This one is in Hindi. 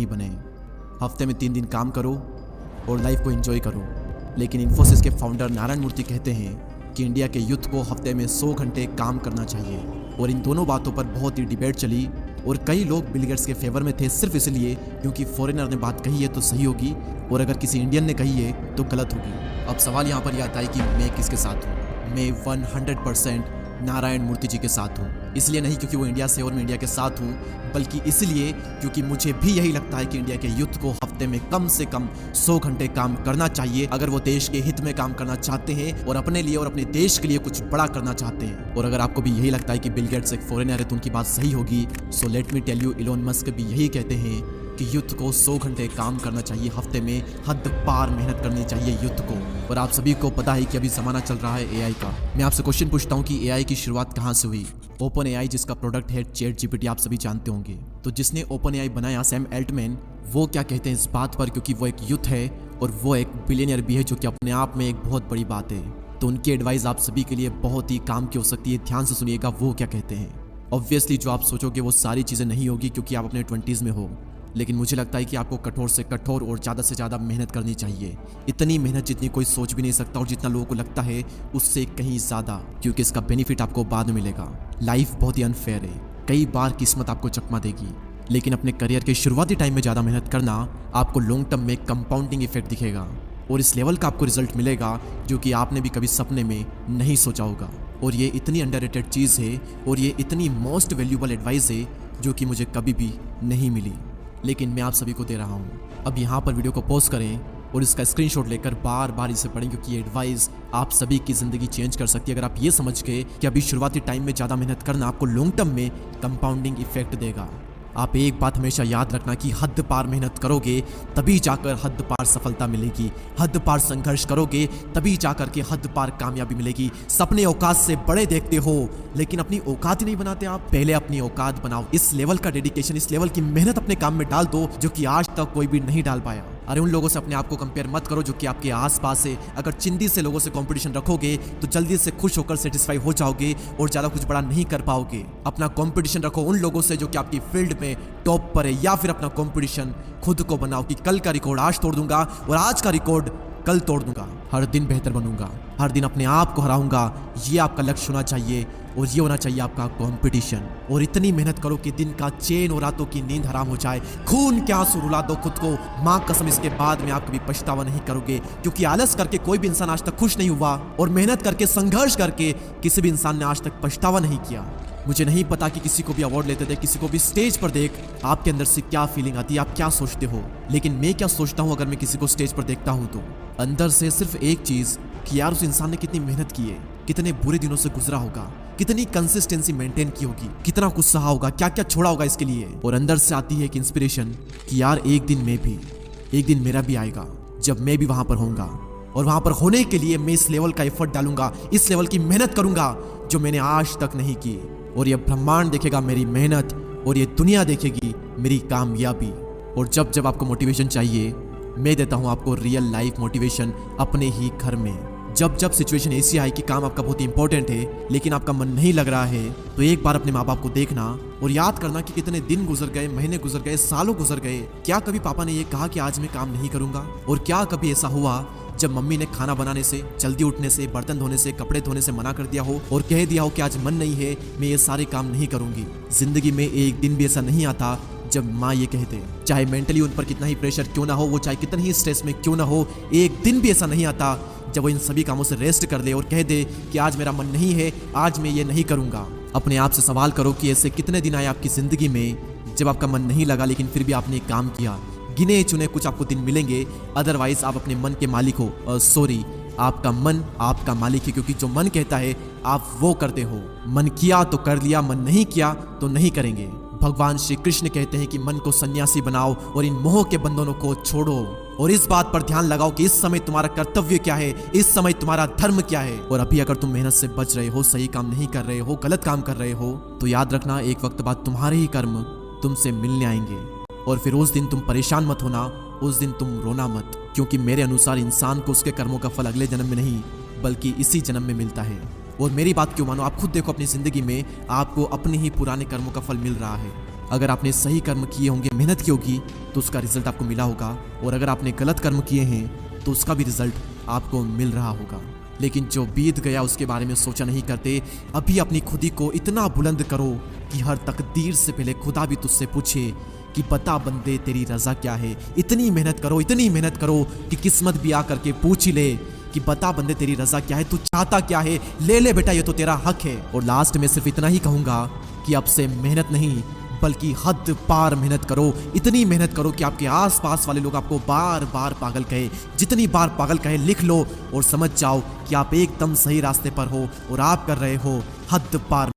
नहीं बने। हफ्ते में 3 दिन काम करो और लाइफ को एंजॉय करो। लेकिन इन्फोसिस के फाउंडर नारायण मूर्ति कहते हैं कि इंडिया के यूथ को हफ्ते में 100 घंटे काम करना चाहिए। और इन दोनों बातों पर बहुत ही डिबेट चली और कई लोग बिल गेट्स के फेवर में थे सिर्फ इसलिए क्योंकि फॉरेनर ने बात कही है तो सही होगी और अगर किसी इंडियन ने कही है तो गलत होगी। अब सवाल यहाँ पर यह आता है कि मैं किसके साथ हूँ। मैं 100% नारायण मूर्ति जी के साथ हूँ। इसलिए नहीं क्योंकि वो इंडिया से और मैं इंडिया के साथ हूँ, बल्कि इसलिए क्योंकि मुझे भी यही लगता है कि इंडिया के यूथ को हफ्ते में कम से कम 100 घंटे काम करना चाहिए अगर वो देश के हित में काम करना चाहते हैं और अपने लिए और अपने देश के लिए कुछ बड़ा करना चाहते हैं। और अगर आपको भी यही लगता है कि बिल गेट्स एक फॉरेनर है तो उनकी बात सही होगी, so let me tell you, Elon Musk भी यही कहते हैं कि यूथ को 100 घंटे काम करना चाहिए, हफ्ते में हद पार मेहनत करनी चाहिए यूथ को। और आप सभी को पता है कि अभी जमाना चल रहा है एआई का। मैं आपसे क्वेश्चन पूछता हूँ कि एआई की शुरुआत कहाँ से हुई। ओपन एआई जिसका प्रोडक्ट है चैट जीपीटी, आप सभी जानते होंगे। तो जिसने ओपन एआई बनाया सैम एल्टमैन, वो क्या कहते हैं इस बात पर, क्योंकि वो एक यूथ है और वो एक बिलियनियर भी है, जो कि अपने आप में एक बहुत बड़ी बात है। तो उनकी एडवाइस आप सभी के लिए बहुत ही काम की हो सकती है। ध्यान से सुनिएगा वो क्या कहते हैं। ऑब्वियसली जो आप सोचोगे वो सारी चीज़ें नहीं होगी क्योंकि आप अपने 20s में हो, लेकिन मुझे लगता है कि आपको कठोर से कठोर और ज़्यादा से ज़्यादा मेहनत करनी चाहिए। इतनी मेहनत जितनी कोई सोच भी नहीं सकता और जितना लोगों को लगता है उससे कहीं ज़्यादा, क्योंकि इसका बेनिफिट आपको बाद में मिलेगा। लाइफ बहुत ही अनफेयर है, कई बार किस्मत आपको चकमा देगी, लेकिन अपने करियर के शुरुआती टाइम में ज़्यादा मेहनत करना आपको लॉन्ग टर्म में कंपाउंडिंग इफेक्ट दिखेगा और इस लेवल का आपको रिजल्ट मिलेगा जो कि आपने भी कभी सपने में नहीं सोचा होगा। और ये इतनी अंडररेटेड चीज़ है और ये इतनी मोस्ट वैल्यूएबल एडवाइस है जो कि मुझे कभी भी नहीं मिली, लेकिन मैं आप सभी को दे रहा हूँ। अब यहाँ पर वीडियो को पॉज करें और इसका स्क्रीनशॉट लेकर बार बार इसे पढ़ें, क्योंकि ये एडवाइस आप सभी की ज़िंदगी चेंज कर सकती है अगर आप ये समझ गए कि अभी शुरुआती टाइम में ज़्यादा मेहनत करना आपको लॉन्ग टर्म में कंपाउंडिंग इफेक्ट देगा। आप एक बात हमेशा याद रखना कि हद पार मेहनत करोगे तभी जाकर हद पार सफलता मिलेगी, हद पार संघर्ष करोगे तभी जाकर के हद पार कामयाबी मिलेगी। सपने औकात से बड़े देखते हो लेकिन अपनी औकात ही नहीं बनाते आप। पहले अपनी औकात बनाओ। इस लेवल का डेडिकेशन, इस लेवल की मेहनत अपने काम में डाल दो जो कि आज तक कोई भी नहीं डाल पाया। अरे उन लोगों से अपने आप को कंपेयर मत करो जो कि आपके आसपास है। अगर चिंदी से लोगों से कंपटीशन रखोगे तो जल्दी से खुश होकर सेटिस्फाई हो जाओगे और ज़्यादा कुछ बड़ा नहीं कर पाओगे। अपना कंपटीशन रखो उन लोगों से जो कि आपकी फील्ड में टॉप पर है, या फिर अपना कंपटीशन खुद को बनाओ कि कल का रिकॉर्ड आज तोड़ दूंगा और आज का रिकॉर्ड कल तोड़ दूंगा। हर दिन बेहतर बनूंगा, हर दिन अपने आप को हराऊंगा। ये आपका लक्ष्य होना चाहिए और ये होना चाहिए आपका कंपटीशन। और इतनी मेहनत करो कि दिन का चैन और रातों की नींद हराम हो जाए। खून के आंसू रुला दो खुद को, मां कसम इसके बाद में आप कभी पछतावा नहीं करोगे, क्योंकि आलस करके कोई भी इंसान आज तक खुश नहीं हुआ और मेहनत करके, संघर्ष करके किसी भी इंसान ने आज तक पछतावा नहीं किया। मुझे नहीं पता कि किसी को भी अवार्ड लेते थे, किसी को भी स्टेज पर देख आपके अंदर से क्या फीलिंग आती है, आप क्या सोचते हो। लेकिन मैं क्या सोचता हूँ अगर मैं किसी को स्टेज पर देखता हूँ तो अंदर से सिर्फ एक चीज कि यार उस इंसान ने कितनी मेहनत की है, कितने बुरे दिनों से गुजरा होगा, कितनी कंसिस्टेंसी मेंटेन की होगी, कितना कुछ सहा होगा, क्या क्या छोड़ा होगा इसके लिए। और अंदर से आती है एक इंस्पिरेशन कि यार एक दिन मेरा भी आएगा जब मैं भी वहां पर होऊंगा और वहां पर होने के लिए मैं इस लेवल का एफर्ट डालूंगा, इस लेवल की मेहनत करूंगा जो मैंने आज तक नहीं की। और ये ब्रह्मांड देखेगा मेरी मेहनत और ये दुनिया देखेगी मेरी कामयाबी। और जब जब आपको मोटिवेशन चाहिए मैं देता हूं आपको रियल लाइफ मोटिवेशन अपने ही घर में। जब जब सिचुएशन ऐसी आए कि काम आपका बहुत इंपॉर्टेंट है लेकिन आपका मन नहीं लग रहा है, तो एक बार अपने माँ बाप को देखना और याद करना कि कितने दिन गुजर गए, महीने गुजर गए, सालों गुजर गए। क्या कभी पापा ने ये कहा कि आज मैं काम नहीं करूंगा? और क्या कभी ऐसा हुआ जब मम्मी ने खाना बनाने से, जल्दी उठने से, बर्तन धोने से, कपड़े धोने से मना कर दिया हो और कह दिया हो कि आज मन नहीं है, मैं ये सारे काम नहीं करूंगी? जिंदगी में एक दिन भी ऐसा नहीं आता जब माँ ये कहते, चाहे मेंटली उन पर कितना ही प्रेशर क्यों ना हो, वो चाहे कितनी ही स्ट्रेस में क्यों ना हो, एक दिन भी ऐसा नहीं आता जब वो इन सभी कामों से रेस्ट कर दे और कह दे कि आज मेरा मन नहीं है, आज मैं ये नहीं करूंगा। अपने आप से सवाल करो कि ऐसे कितने दिन आए आपकी जिंदगी में जब आपका मन नहीं लगा लेकिन फिर भी आपने काम किया। गिने चुने कुछ आपको दिन मिलेंगे, अदरवाइज आप अपने मन के मालिक हो। सॉरी, आपका मन आपका मालिक है, क्योंकि जो मन कहता है आप वो करते हो। मन किया तो कर लिया, मन नहीं किया तो नहीं करेंगे। भगवान श्री कृष्ण कहते हैं कि मन को सन्यासी बनाओ और इन मोह के बंधनों को छोड़ो। और इस बात पर ध्यान लगाओ कि इस समय तुम्हारा कर्तव्य क्या है, इस समय तुम्हारा धर्म क्या है। और अभी अगर तुम मेहनत से बच रहे हो, सही काम नहीं कर रहे हो, गलत काम कर रहे हो, तो याद रखना एक वक्त बाद तुम्हारे ही कर्म तुमसे मिलने आएंगे। और फिर उस दिन तुम परेशान मत होना, उस दिन तुम रोना मत, क्योंकि मेरे अनुसार इंसान को उसके कर्मों का फल अगले जन्म में नहीं बल्कि इसी जन्म में मिलता है। और मेरी बात क्यों मानो, आप खुद देखो अपनी जिंदगी में आपको अपने ही पुराने कर्मों का फल मिल रहा है। अगर आपने सही कर्म किए होंगे, मेहनत की होगी, तो उसका रिजल्ट आपको मिला होगा, और अगर आपने गलत कर्म किए हैं तो उसका भी रिजल्ट आपको मिल रहा होगा। लेकिन जो बीत गया उसके बारे में सोचा नहीं करते। अभी अपनी खुदी को इतना बुलंद करो कि हर तकदीर से पहले खुदा भी तुझसे पूछे कि बता बंदे तेरी रजा क्या है। इतनी मेहनत करो कि किस्मत भी आकर के पूछ ही ले कि बता बंदे तेरी रजा क्या है, तू चाहता क्या है, ले ले बेटा, ये तो तेरा हक है। और लास्ट में सिर्फ इतना ही कहूंगा कि अब से मेहनत नहीं बल्कि हद पार मेहनत करो। इतनी मेहनत करो कि आपके आसपास वाले लोग आपको बार बार पागल कहे। जितनी बार पागल कहे लिख लो और समझ जाओ कि आप एकदम सही रास्ते पर हो और आप कर रहे हो हद पार।